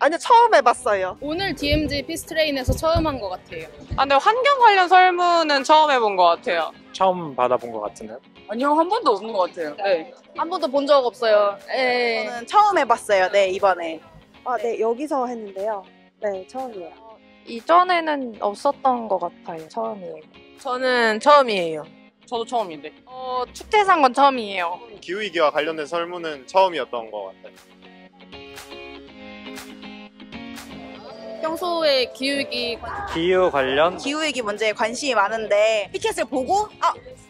아니요, 처음 해봤어요. 오늘 DMZ 피스트레인에서 처음 한 것 같아요. 근데 환경 관련 설문은 처음 해본 것 같아요. 처음 받아본 것 같은데요? 아니요, 한 번도 없는 것 같아요. 네. 한 번도 본 적 없어요. 네. 저는 처음 해봤어요. 네, 이번에. 네, 여기서 했는데요. 네, 처음이에요. 이전에는 없었던 것 같아요. 처음이에요. 저는 처음이에요. 저도 처음인데. 축제산 건 처음이에요. 기후위기와 관련된 설문은 처음이었던 것 같아요. 평소에 기후위기 기후 관련? 기후위기 문제에 관심이 많은데 피켓을 보고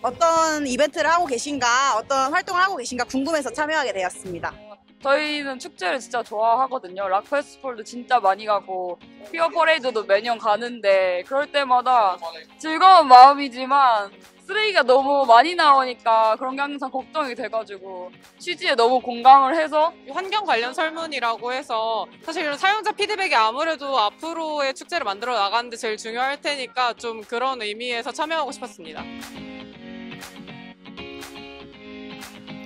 어떤 이벤트를 하고 계신가, 어떤 활동을 하고 계신가 궁금해서 참여하게 되었습니다. 저희는 축제를 진짜 좋아하거든요. 락 페스티벌도 진짜 많이 가고 퀴어 퍼레이드도 매년 가는데 그럴 때마다 즐거운 마음이지만 쓰레기가 너무 많이 나오니까 그런 게 항상 걱정이 돼가지고 취지에 너무 공감을 해서 환경 관련 설문이라고 해서 사실 사용자 피드백이 아무래도 앞으로의 축제를 만들어 나가는데 제일 중요할 테니까 좀 그런 의미에서 참여하고 싶었습니다.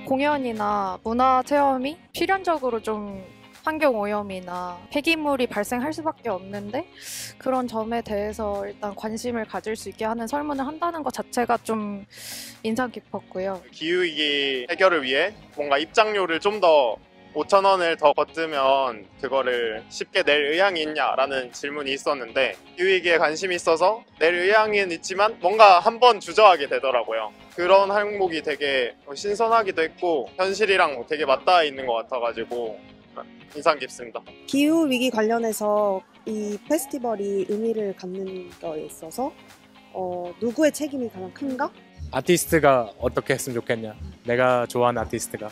공연이나 문화 체험이 필연적으로 좀 환경 오염이나 폐기물이 발생할 수밖에 없는데 그런 점에 대해서 일단 관심을 가질 수 있게 하는 설문을 한다는 것 자체가 좀 인상 깊었고요. 기후위기 해결을 위해 뭔가 입장료를 좀 더 5,000원을 더 걷으면 그거를 쉽게 낼 의향이 있냐라는 질문이 있었는데 기후위기에 관심이 있어서 낼 의향은 있지만 뭔가 한번 주저하게 되더라고요. 그런 항목이 되게 신선하기도 했고 현실이랑 되게 맞닿아 있는 것 같아가지고 인상 깊습니다. 기후위기 관련해서 이 페스티벌이 의미를 갖는 거에 있어서 누구의 책임이 가장 큰가? 아티스트가 어떻게 했으면 좋겠냐? 내가 좋아하는 아티스트가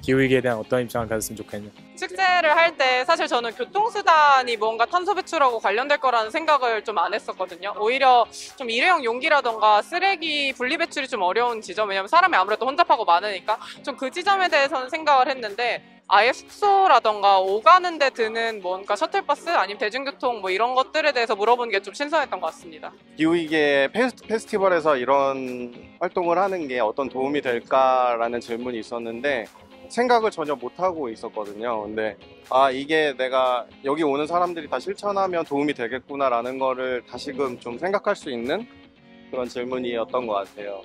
기후위기에 대한 어떤 입장을 가졌으면 좋겠냐? 축제를 할 때 사실 저는 교통수단이 뭔가 탄소 배출하고 관련될 거라는 생각을 좀 안 했었거든요. 오히려 좀 일회용 용기라던가 쓰레기 분리 배출이 좀 어려운 지점, 왜냐면 사람이 아무래도 혼잡하고 많으니까 좀 그 지점에 대해서는 생각을 했는데 아예 숙소라던가 오가는 데 드는 뭔가 셔틀버스 아니면 대중교통 뭐 이런 것들에 대해서 물어보는 게 좀 신선했던 것 같습니다. 기후위기의 페스티벌에서 이런 활동을 하는 게 어떤 도움이 될까라는 질문이 있었는데 생각을 전혀 못하고 있었거든요. 근데 이게 내가 여기 오는 사람들이 다 실천하면 도움이 되겠구나라는 거를 다시금 좀 생각할 수 있는 그런 질문이었던 것 같아요.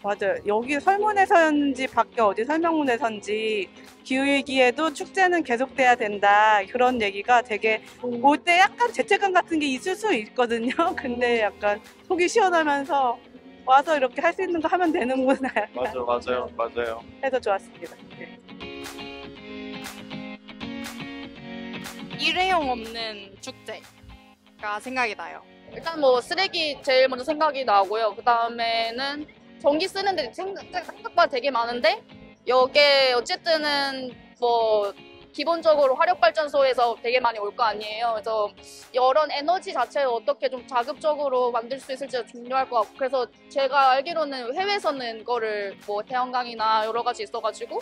맞아요. 여기 설문에서였는지 밖에 어디 설명문에서인지 기후위기에도 축제는 계속돼야 된다, 그런 얘기가 되게 볼 때 약간 죄책감 같은 게 있을 수 있거든요. 근데 약간 속이 시원하면서 와서 이렇게 할 수 있는 거 하면 되는구나 맞아요. 해서 좋았습니다. 네. 일회용 없는 축제가 생각이 나요. 일단 뭐 쓰레기 제일 먼저 생각이 나고요. 그 다음에는 전기 쓰는데 생각보다 되게 많은데 여기에 어쨌든은 뭐 기본적으로 화력발전소에서 되게 많이 올 거 아니에요. 그래서 이런 에너지 자체를 어떻게 좀 자급적으로 만들 수 있을지 중요할 것 같고, 그래서 제가 알기로는 해외에서는 이거를 뭐 태양광이나 여러 가지 있어가지고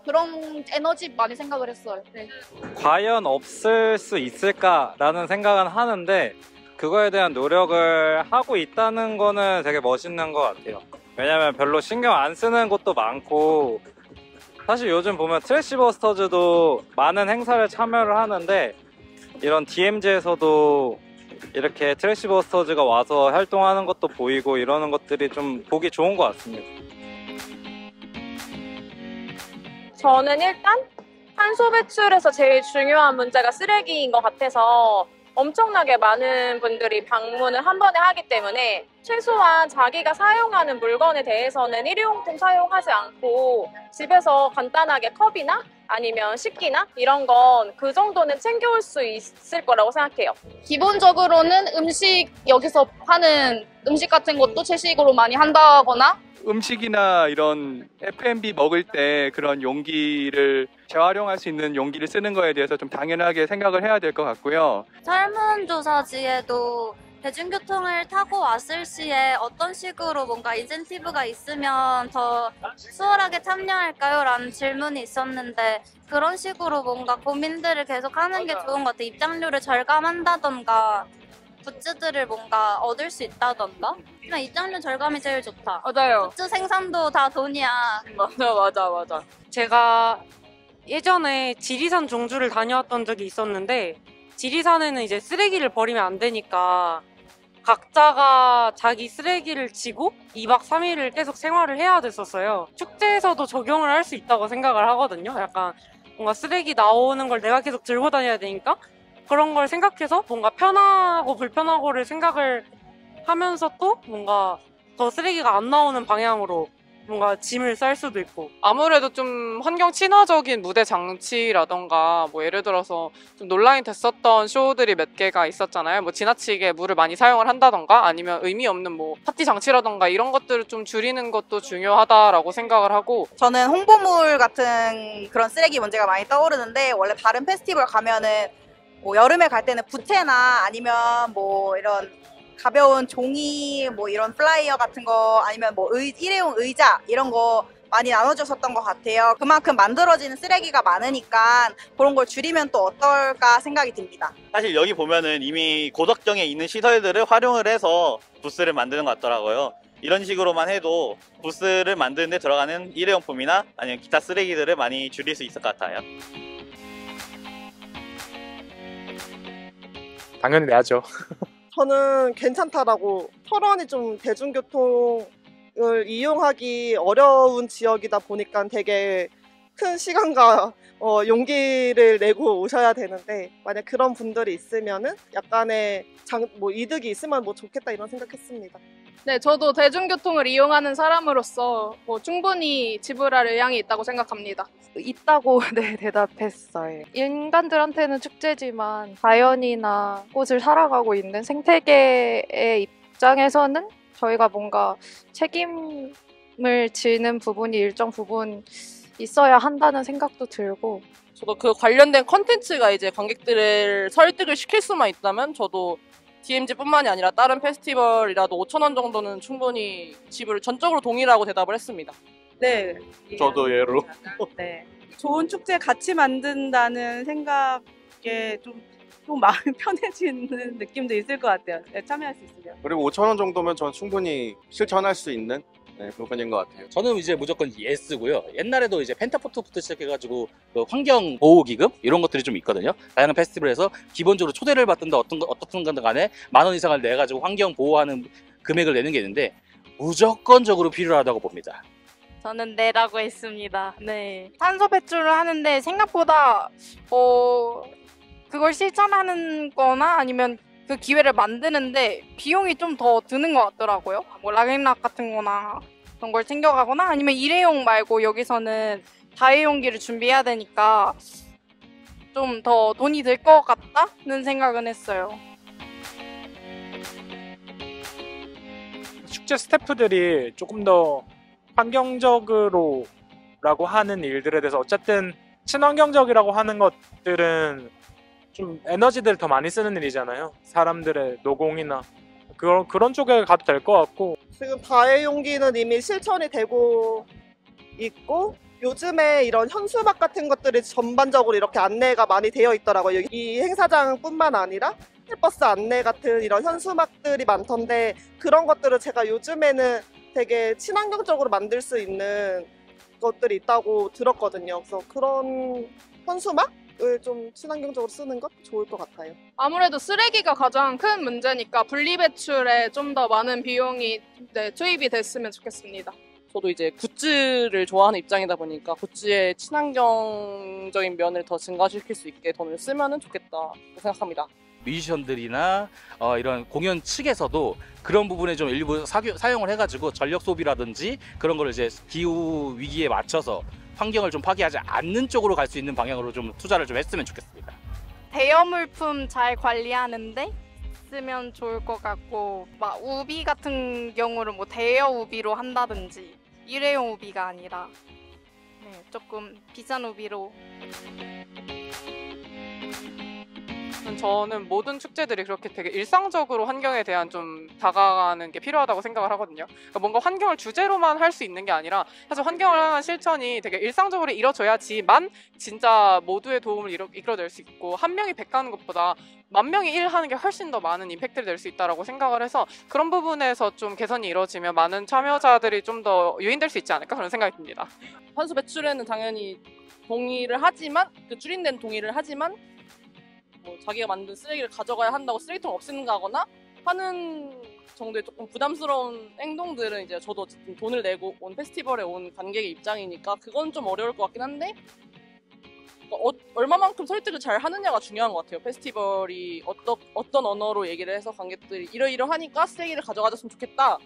그런 에너지 많이 생각을 했어요. 네. 과연 없을 수 있을까라는 생각은 하는데 그거에 대한 노력을 하고 있다는 거는 되게 멋있는 것 같아요. 왜냐면 별로 신경 안 쓰는 곳도 많고 사실 요즘 보면 트래시버스터즈도 많은 행사를 참여를 하는데 이런 DMZ에서도 이렇게 트래시버스터즈가 와서 활동하는 것도 보이고 이러는 것들이 좀 보기 좋은 것 같습니다. 저는 일단 탄소 배출에서 제일 중요한 문제가 쓰레기인 것 같아서 엄청나게 많은 분들이 방문을 한 번에 하기 때문에 최소한 자기가 사용하는 물건에 대해서는 일회용품 사용하지 않고 집에서 간단하게 컵이나 아니면 식기나 이런 건 그 정도는 챙겨올 수 있을 거라고 생각해요. 기본적으로는 음식, 여기서 파는 음식 같은 것도 채식으로 많이 한다거나 음식이나 이런 F&B 먹을 때 그런 용기를 재활용할 수 있는 용기를 쓰는 거에 대해서 좀 당연하게 생각을 해야 될 것 같고요. 설문조사지에도 대중교통을 타고 왔을 시에 어떤 식으로 뭔가 인센티브가 있으면 더 수월하게 참여할까요? 라는 질문이 있었는데 그런 식으로 뭔가 고민들을 계속 하는 게 좋은 것 같아요. 입장료를 절감한다던가 굿즈들을 뭔가 얻을 수 있다던가 그냥 입장료 절감이 제일 좋다. 맞아요. 굿즈 생산도 다 돈이야. 맞아. 제가 예전에 지리산 종주를 다녀왔던 적이 있었는데 지리산에는 이제 쓰레기를 버리면 안 되니까 각자가 자기 쓰레기를 지고 2박 3일을 계속 생활을 해야 됐었어요. 축제에서도 적용을 할 수 있다고 생각을 하거든요. 약간 뭔가 쓰레기 나오는 걸 내가 계속 들고 다녀야 되니까 그런 걸 생각해서 뭔가 편하고 불편하고를 생각을 하면서 또 뭔가 더 쓰레기가 안 나오는 방향으로 뭔가 짐을 쌀 수도 있고. 아무래도 좀 환경 친화적인 무대 장치라던가 뭐 예를 들어서 좀 논란이 됐었던 쇼들이 몇 개가 있었잖아요. 뭐 지나치게 물을 많이 사용을 한다던가 아니면 의미 없는 뭐 파티 장치라던가 이런 것들을 좀 줄이는 것도 중요하다라고 생각을 하고, 저는 홍보물 같은 그런 쓰레기 문제가 많이 떠오르는데 원래 다른 페스티벌 가면은 뭐 여름에 갈 때는 부채나 아니면 뭐 이런 가벼운 종이 뭐 이런 플라이어 같은 거 아니면 뭐 일회용 의자 이런 거 많이 나눠줬었던 것 같아요. 그만큼 만들어지는 쓰레기가 많으니까 그런 걸 줄이면 또 어떨까 생각이 듭니다. 사실 여기 보면은 이미 고덕정에 있는 시설들을 활용을 해서 부스를 만드는 것 같더라고요. 이런 식으로만 해도 부스를 만드는 데 들어가는 일회용품이나 아니면 기타 쓰레기들을 많이 줄일 수 있을 것 같아요. 당연히 내야죠. 저는 괜찮다라고. 철원이 좀 대중교통을 이용하기 어려운 지역이다 보니까 되게 큰 시간과 용기를 내고 오셔야 되는데 만약 그런 분들이 있으면은 약간의 뭐 이득이 있으면 뭐 좋겠다 이런 생각했습니다. 네, 저도 대중교통을 이용하는 사람으로서 뭐 충분히 지불할 의향이 있다고 생각합니다. 있다고 네, 대답했어요. 인간들한테는 축제지만 자연이나 꽃을 살아가고 있는 생태계의 입장에서는 저희가 뭔가 책임을 지는 부분이 일정 부분 있어야 한다는 생각도 들고, 저도 그 관련된 컨텐츠가 이제 관객들을 설득을 시킬 수만 있다면 저도 DMZ뿐만이 아니라 다른 페스티벌이라도 5,000원 정도는 충분히 지불을 전적으로 동의라고 대답을 했습니다. 네. 저도 예로. 네. 좋은 축제 같이 만든다는 생각에 좀 마음이 편해지는 느낌도 있을 것 같아요. 네, 참여할 수 있으면. 그리고 5,000원 정도면 전 충분히 실천할 수 있는 부분인 것 같아요. 저는 이제 무조건 예스고요. 옛날에도 이제 펜타포트부터 시작해가지고 그 환경 보호 기금 이런 것들이 좀 있거든요. 다양한 페스티벌에서 기본적으로 초대를 받든다 어떻든 간에 10,000원 이상을 내가지고 환경 보호하는 금액을 내는 게 있는데 무조건적으로 필요하다고 봅니다. 저는 네라고 했습니다. 네. 탄소 배출을 하는데 생각보다 그걸 실천하는 거나 아니면 그 기회를 만드는데 비용이 좀 더 드는 것 같더라고요. 뭐 락앤락 같은 거나 그런 걸 챙겨가거나 아니면 일회용 말고 여기서는 다회용기를 준비해야 되니까 좀 더 돈이 들 것 같다는 생각은 했어요. 축제 스태프들이 조금 더 환경적으로라고 하는 일들에 대해서 어쨌든 친환경적이라고 하는 것들은 좀 에너지를 더 많이 쓰는 일이잖아요. 사람들의 노공이나 그런 쪽에 가도 될 것 같고. 지금 다회용기는 이미 실천이 되고 있고 요즘에 이런 현수막 같은 것들이 전반적으로 이렇게 안내가 많이 되어 있더라고요. 이 행사장뿐만 아니라 버스 안내 같은 이런 현수막들이 많던데 그런 것들을 제가 요즘에는 되게 친환경적으로 만들 수 있는 것들이 있다고 들었거든요. 그래서 그런 현수막을 좀 친환경적으로 쓰는 것 좋을 것 같아요. 아무래도 쓰레기가 가장 큰 문제니까 분리배출에 좀 더 많은 비용이 투입이 됐으면 좋겠습니다. 저도 이제 굿즈를 좋아하는 입장이다 보니까 굿즈의 친환경적인 면을 더 증가시킬 수 있게 돈을 쓰면 좋겠다 생각합니다. 뮤지션들이나 이런 공연 측에서도 그런 부분에 좀 일부 사용을 해가지고 전력 소비라든지 그런 걸 이제 기후 위기에 맞춰서 환경을 좀 파괴하지 않는 쪽으로 갈 수 있는 방향으로 좀 투자를 좀 했으면 좋겠습니다. 대여물품 잘 관리하는데 쓰면 좋을 것 같고, 막 우비 같은 경우를 뭐 대여 우비로 한다든지 일회용 우비가 아니라 조금 비싼 우비로. 저는 모든 축제들이 그렇게 되게 일상적으로 환경에 대한 좀 다가가는 게 필요하다고 생각을 하거든요. 그러니까 뭔가 환경을 주제로만 할 수 있는 게 아니라 사실 환경을 향한 실천이 되게 일상적으로 이루어져야지만 진짜 모두의 도움을 이끌어낼 수 있고, 한 명이 100 가는 것보다 10,000명이 1 하는 게 훨씬 더 많은 임팩트를 낼 수 있다고 생각을 해서, 그런 부분에서 좀 개선이 이루어지면 많은 참여자들이 좀 더 유인될 수 있지 않을까 그런 생각이 듭니다. 탄소 배출에는 당연히 동의를 하지만, 그 줄인된 동의를 하지만 뭐 자기가 만든 쓰레기를 가져가야 한다고 쓰레기통 없앤다거나 하는 정도의 조금 부담스러운 행동들은 이제 저도 어쨌든 돈을 내고 온 페스티벌에 온 관객의 입장이니까 그건 좀 어려울 것 같긴 한데, 얼마만큼 설득을 잘 하느냐가 중요한 것 같아요. 페스티벌이 어떤 언어로 얘기를 해서 관객들이 이러이러하니까 쓰레기를 가져가줬으면 좋겠다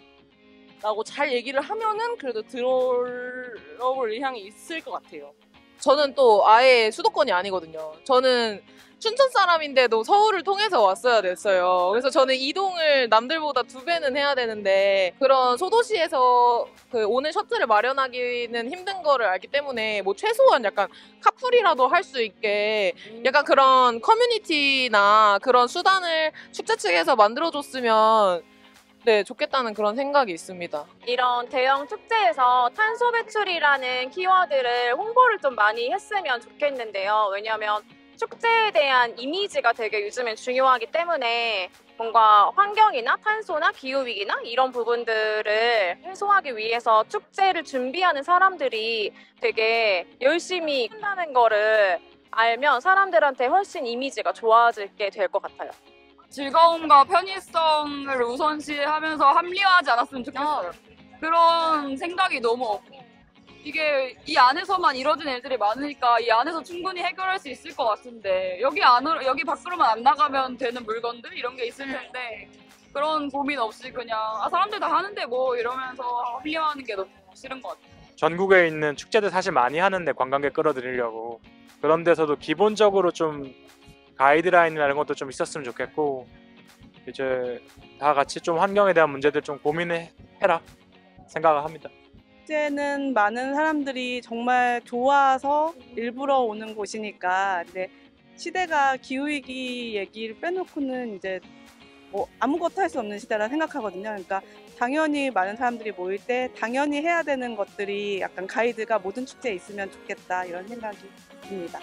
라고 잘 얘기를 하면은 그래도 들어올 의향이 있을 것 같아요. 저는 또 아예 수도권이 아니거든요. 저는 춘천 사람인데도 서울을 통해서 왔어야 됐어요. 그래서 저는 이동을 남들보다 2배는 해야 되는데, 그런 소도시에서 그 오는 셔틀을 마련하기는 힘든 거를 알기 때문에 뭐 최소한 약간 카풀이라도 할 수 있게 약간 그런 커뮤니티나 그런 수단을 축제 측에서 만들어줬으면 네, 좋겠다는 그런 생각이 있습니다. 이런 대형 축제에서 탄소 배출이라는 키워드를 홍보를 좀 많이 했으면 좋겠는데요. 왜냐하면 축제에 대한 이미지가 되게 요즘엔 중요하기 때문에 뭔가 환경이나 탄소나 기후위기나 이런 부분들을 해소하기 위해서 축제를 준비하는 사람들이 되게 열심히 한다는 거를 알면 사람들한테 훨씬 이미지가 좋아지게 될 것 같아요. 즐거움과 편의성을 우선시하면서 합리화하지 않았으면 좋겠어요. 그런 생각이 너무 없고, 이게 이 안에서만 이뤄진 일들이 많으니까 이 안에서 충분히 해결할 수 있을 것 같은데, 여기 밖으로만 안 나가면 되는 물건들 이런 게 있을 텐데 그런 고민 없이 그냥 사람들 다 하는데 뭐 이러면서 합리화하는 게 너무 싫은 것 같아요. 전국에 있는 축제들 사실 많이 하는데 관광객 끌어들이려고, 그런 데서도 기본적으로 좀 가이드라인이나 이런 것도 좀 있었으면 좋겠고, 이제 다 같이 좀 환경에 대한 문제들 좀 고민해라 생각을 합니다. 축제는 많은 사람들이 정말 좋아서 일부러 오는 곳이니까, 근데 시대가 기후위기 얘기를 빼놓고는 이제 뭐 아무것도 할 수 없는 시대라 생각하거든요. 그러니까 당연히 많은 사람들이 모일 때 당연히 해야 되는 것들이 약간 가이드가 모든 축제에 있으면 좋겠다 이런 생각이 듭니다.